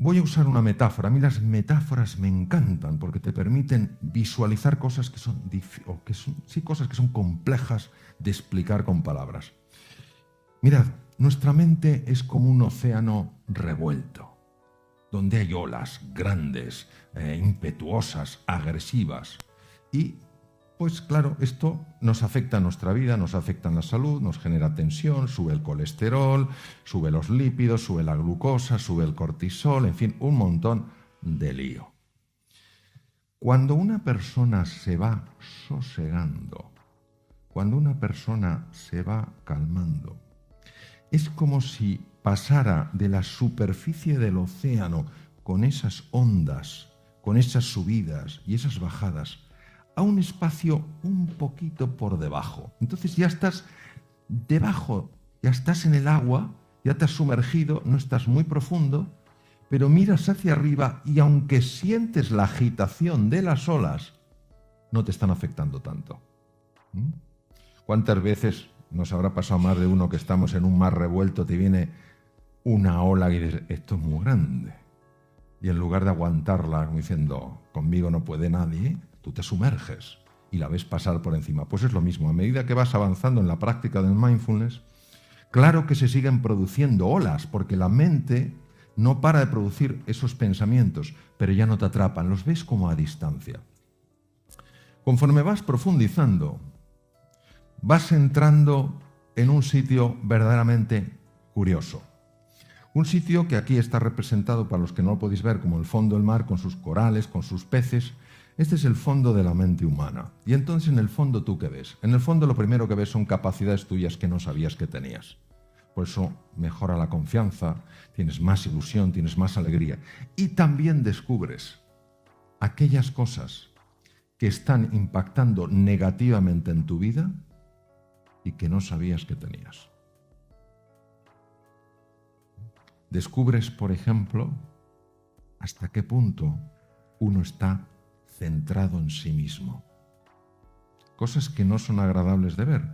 Voy a usar una metáfora. A mí las metáforas me encantan porque te permiten visualizar cosas que son, cosas que son complejas de explicar con palabras. Mirad, nuestra mente es como un océano revuelto, donde hay olas grandes, impetuosas, agresivas. Y, pues claro, esto nos afecta a nuestra vida, nos afecta en la salud, nos genera tensión, sube el colesterol, sube los lípidos, sube la glucosa, sube el cortisol, en fin, un montón de lío. Cuando una persona se va sosegando, cuando una persona se va calmando, es como si pasara de la superficie del océano con esas ondas, con esas subidas y esas bajadas, a un espacio un poquito por debajo. Entonces ya estás debajo, ya estás en el agua, ya te has sumergido, no estás muy profundo, pero miras hacia arriba y aunque sientes la agitación de las olas, no te están afectando tanto. ¿Cuántas veces nos habrá pasado más de uno que estamos en un mar revuelto, te viene una ola y dices, esto es muy grande? Y en lugar de aguantarla, como diciendo, conmigo no puede nadie, tú te sumerges y la ves pasar por encima. Pues es lo mismo, a medida que vas avanzando en la práctica del mindfulness, claro que se siguen produciendo olas, porque la mente no para de producir esos pensamientos, pero ya no te atrapan, los ves como a distancia. Conforme vas profundizando, vas entrando en un sitio verdaderamente curioso. Un sitio que aquí está representado, para los que no lo podéis ver, como el fondo del mar, con sus corales, con sus peces. Este es el fondo de la mente humana. Y entonces, en el fondo, ¿tú qué ves? En el fondo, lo primero que ves son capacidades tuyas que no sabías que tenías. Por eso mejora la confianza, tienes más ilusión, tienes más alegría. Y también descubres aquellas cosas que están impactando negativamente en tu vida y que no sabías que tenías. Descubres, por ejemplo, hasta qué punto uno está centrado en sí mismo. Cosas que no son agradables de ver,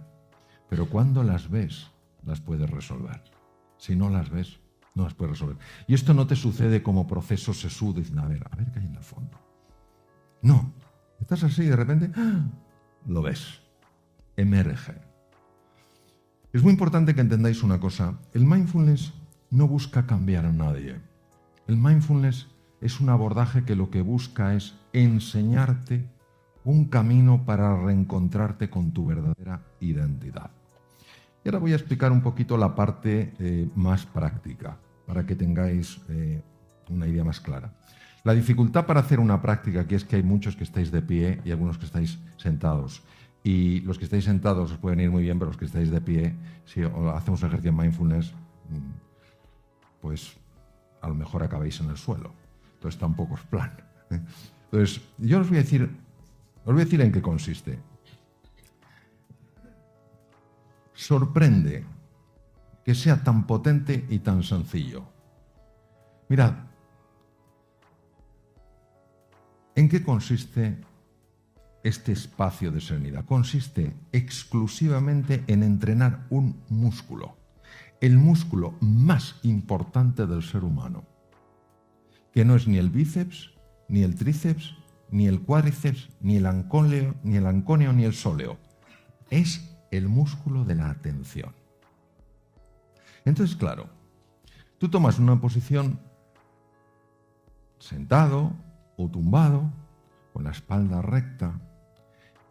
pero cuando las ves, las puedes resolver. Si no las ves, no las puedes resolver. Y esto no te sucede como proceso sesudo, diciendo, a ver qué hay en el fondo. No, estás así y de repente lo ves, emerge. Es muy importante que entendáis una cosa. El mindfulness no busca cambiar a nadie. El mindfulness es un abordaje que lo que busca es enseñarte un camino para reencontrarte con tu verdadera identidad. Y ahora voy a explicar un poquito la parte más práctica, para que tengáis una idea más clara. La dificultad para hacer una práctica aquí es que hay muchos que estáis de pie y algunos que estáis sentados. Y los que estáis sentados os pueden ir muy bien, pero los que estáis de pie, si hacemos ejercicio de mindfulness, pues a lo mejor acabáis en el suelo. Entonces tampoco es plan. Entonces, yo os voy a decir en qué consiste. Sorprende que sea tan potente y tan sencillo. Mirad, ¿en qué consiste este espacio de serenidad? Consiste exclusivamente en entrenar un músculo, el músculo más importante del ser humano, que no es ni el bíceps, ni el tríceps, ni el cuádriceps, ni el anconeo, ni el sóleo. Es el músculo de la atención. Entonces, claro, tú tomas una posición sentado o tumbado, con la espalda recta,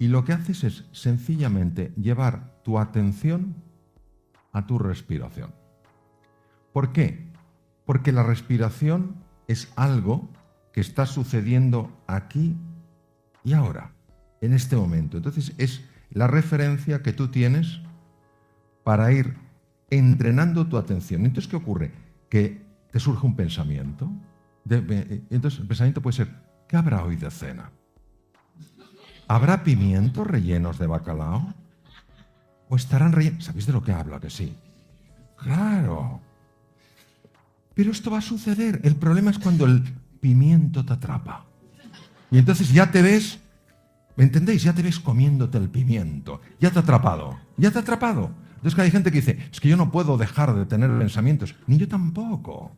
y lo que haces es sencillamente llevar tu atención a tu respiración. ¿Por qué? Porque la respiración es algo que está sucediendo aquí y ahora, en este momento. Entonces es la referencia que tú tienes para ir entrenando tu atención. Entonces, ¿qué ocurre? Que te surge un pensamiento. Entonces, el pensamiento puede ser, ¿qué habrá hoy de cena? ¿Habrá pimientos rellenos de bacalao? ¿O estarán rellenos? ¿Sabéis de lo que hablo? Que sí. Claro. Pero esto va a suceder. El problema es cuando el pimiento te atrapa. Y entonces ya te ves, ¿me entendéis? Ya te ves comiéndote el pimiento. Ya te ha atrapado. Ya te ha atrapado. Entonces hay gente que dice, es que yo no puedo dejar de tener pensamientos. Ni yo tampoco.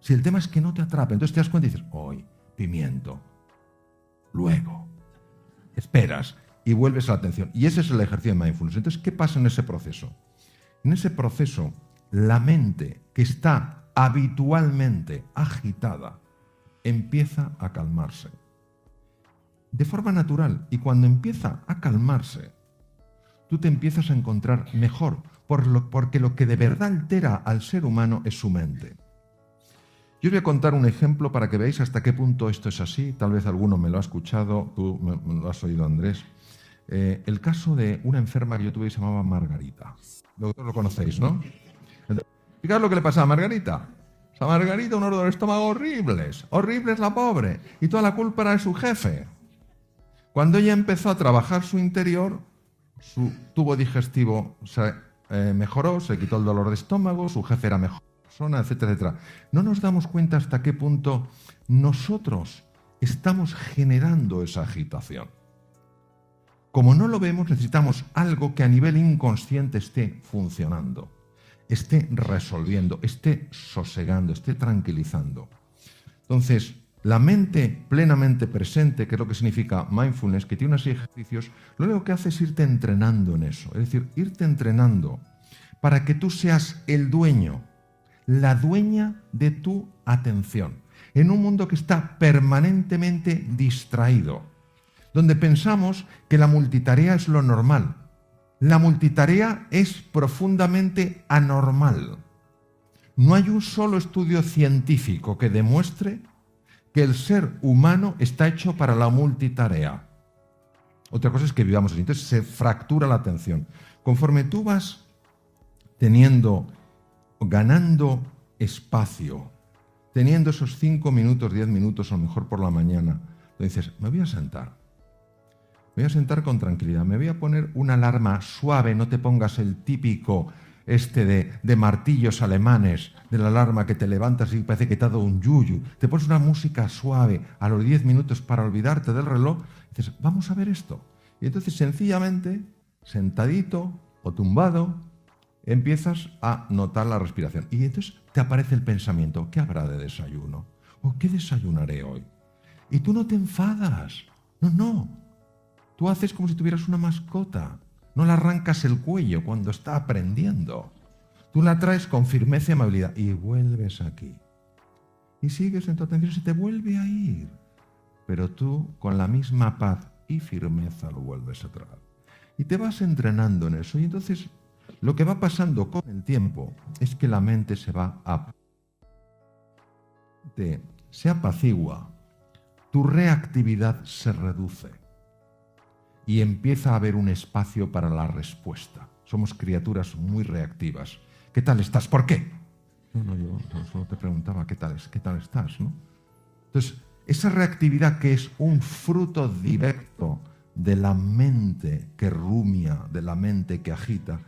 Si el tema es que no te atrape, entonces te das cuenta y dices, hoy, pimiento, luego, esperas y vuelves a la atención. Y ese es el ejercicio de mindfulness. Entonces, ¿qué pasa en ese proceso? En ese proceso, la mente que está habitualmente agitada empieza a calmarse. De forma natural. Y cuando empieza a calmarse, tú te empiezas a encontrar mejor, porque lo que de verdad altera al ser humano es su mente. Yo os voy a contar un ejemplo para que veáis hasta qué punto esto es así. Tal vez alguno me lo ha escuchado, tú me lo has oído, Andrés. El caso de una enferma que yo tuve que se llamaba Margarita. Vosotros lo conocéis, ¿no? Fijaos lo que le pasaba a Margarita. A Margarita unos dolores de estómago horribles. Horribles la pobre. Y toda la culpa era de su jefe. Cuando ella empezó a trabajar su interior, su tubo digestivo se mejoró, se quitó el dolor de estómago, su jefe era mejor persona, etcétera, etcétera. No nos damos cuenta hasta qué punto nosotros estamos generando esa agitación. Como no lo vemos, necesitamos algo que a nivel inconsciente esté funcionando, esté resolviendo, esté sosegando, esté tranquilizando. Entonces, la mente plenamente presente, que es lo que significa mindfulness, que tiene unos ejercicios, lo único que hace es irte entrenando en eso. Es decir, irte entrenando para que tú seas el dueño, la dueña de tu atención, en un mundo que está permanentemente distraído, donde pensamos que la multitarea es lo normal. La multitarea es profundamente anormal. No hay un solo estudio científico que demuestre que el ser humano está hecho para la multitarea. Otra cosa es que vivamos así. Entonces se fractura la atención. Conforme tú vas ganando espacio, teniendo esos 5 minutos, 10 minutos, a lo mejor por la mañana, tú dices, me voy a sentar. Me voy a sentar con tranquilidad. Me voy a poner una alarma suave, no te pongas el típico de martillos alemanes, de la alarma que te levantas y parece que te ha dado un yuyu. Te pones una música suave a los 10 minutos para olvidarte del reloj. Y dices, vamos a ver esto. Y entonces sencillamente, sentadito o tumbado, empiezas a notar la respiración. Y entonces te aparece el pensamiento, ¿qué habrá de desayuno? ¿O qué desayunaré hoy? Y tú no te enfadas. No. Tú haces como si tuvieras una mascota. No le arrancas el cuello cuando está aprendiendo. Tú la traes con firmeza y amabilidad y vuelves aquí. Y sigues en tu atención, se te vuelve a ir. Pero tú, con la misma paz y firmeza, lo vuelves a traer. Y te vas entrenando en eso. Y entonces, lo que va pasando con el tiempo es que la mente se apacigua. Tu reactividad se reduce. Y empieza a haber un espacio para la respuesta. Somos criaturas muy reactivas. ¿Qué tal estás? ¿Por qué? No, yo solo te preguntaba qué tal estás, ¿no? Entonces, esa reactividad que es un fruto directo de la mente que rumia, de la mente que agita,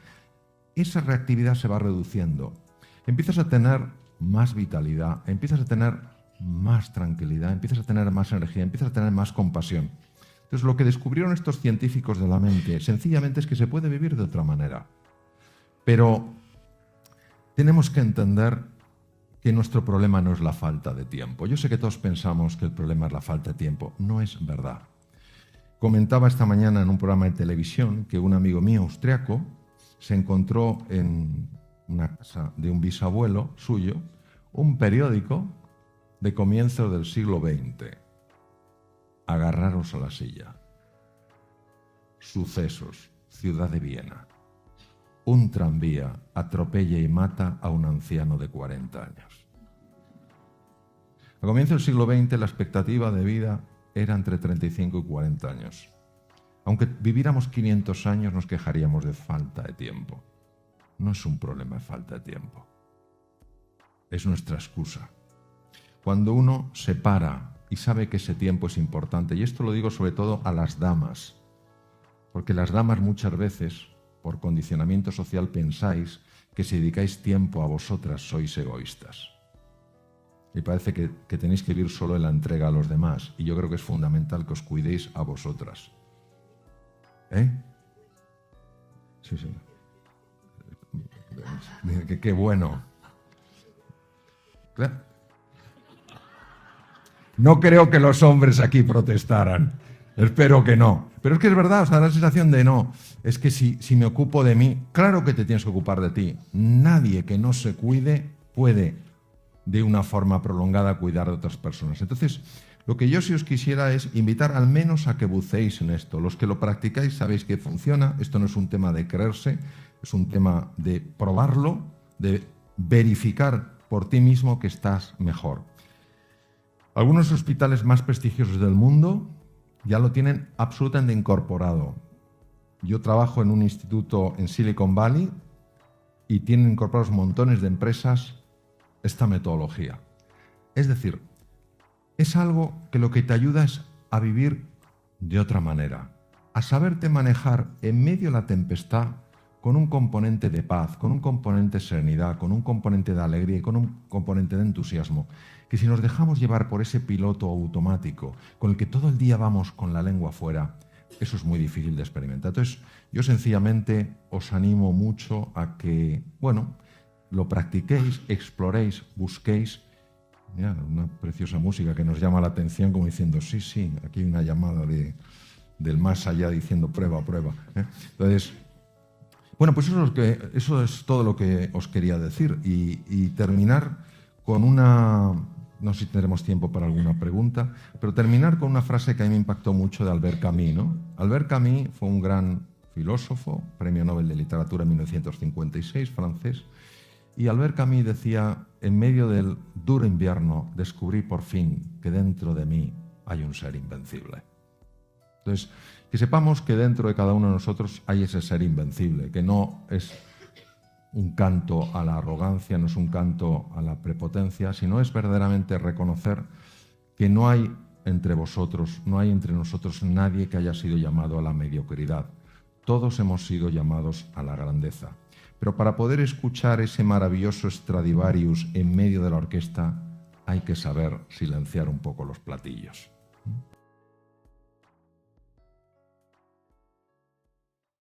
esa reactividad se va reduciendo. Empiezas a tener más vitalidad, empiezas a tener más tranquilidad, empiezas a tener más energía, empiezas a tener más compasión. Entonces, lo que descubrieron estos científicos de la mente sencillamente es que se puede vivir de otra manera. Pero tenemos que entender que nuestro problema no es la falta de tiempo. Yo sé que todos pensamos que el problema es la falta de tiempo. No es verdad. Comentaba esta mañana en un programa de televisión que un amigo mío austriaco se encontró en una casa de un bisabuelo suyo un periódico de comienzos del siglo XX. Agarraros a la silla. Sucesos, ciudad de Viena. Un tranvía atropella y mata a un anciano de 40 años. A comienzos del siglo XX la expectativa de vida era entre 35 y 40 años. Aunque viviéramos 500 años nos quejaríamos de falta de tiempo. No es un problema de falta de tiempo. Es nuestra excusa. Cuando uno se para y sabe que ese tiempo es importante, y esto lo digo sobre todo a las damas, porque las damas muchas veces, por condicionamiento social, pensáis que si dedicáis tiempo a vosotras sois egoístas. Y parece que tenéis que vivir solo en la entrega a los demás, y yo creo que es fundamental que os cuidéis a vosotras. Sí. Qué bueno. Claro. No creo que los hombres aquí protestaran. Espero que no. Pero es que es verdad, o sea, da la sensación de no. Es que si me ocupo de mí, claro que te tienes que ocupar de ti. Nadie que no se cuide puede, de una forma prolongada, cuidar de otras personas. Entonces, lo que yo sí os quisiera es invitar al menos a que buceéis en esto. Los que lo practicáis sabéis que funciona. Esto no es un tema de creerse, es un tema de probarlo, de verificar por ti mismo que estás mejor. Algunos hospitales más prestigiosos del mundo ya lo tienen absolutamente incorporado. Yo trabajo en un instituto en Silicon Valley y tienen incorporados montones de empresas esta metodología. Es decir, es algo que lo que te ayuda es a vivir de otra manera, a saberte manejar en medio de la tempestad con un componente de paz, con un componente de serenidad, con un componente de alegría y con un componente de entusiasmo, que si nos dejamos llevar por ese piloto automático con el que todo el día vamos con la lengua fuera, eso es muy difícil de experimentar. Entonces, yo sencillamente os animo mucho a que, bueno, lo practiquéis, exploréis, busquéis. Mira, una preciosa música que nos llama la atención como diciendo, sí, sí, aquí hay una llamada del más allá diciendo prueba, prueba. Entonces, bueno, pues eso es todo lo que os quería decir y terminar con una, no sé si tendremos tiempo para alguna pregunta, pero terminar con una frase que a mí me impactó mucho de Albert Camus, ¿no? Albert Camus fue un gran filósofo, premio Nobel de Literatura en 1956, francés, y Albert Camus decía, en medio del duro invierno descubrí por fin que dentro de mí hay un ser invencible. Entonces, que sepamos que dentro de cada uno de nosotros hay ese ser invencible, que no es un canto a la arrogancia, no es un canto a la prepotencia, sino es verdaderamente reconocer que no hay entre vosotros, no hay entre nosotros nadie que haya sido llamado a la mediocridad. Todos hemos sido llamados a la grandeza. Pero para poder escuchar ese maravilloso Stradivarius en medio de la orquesta, hay que saber silenciar un poco los platillos.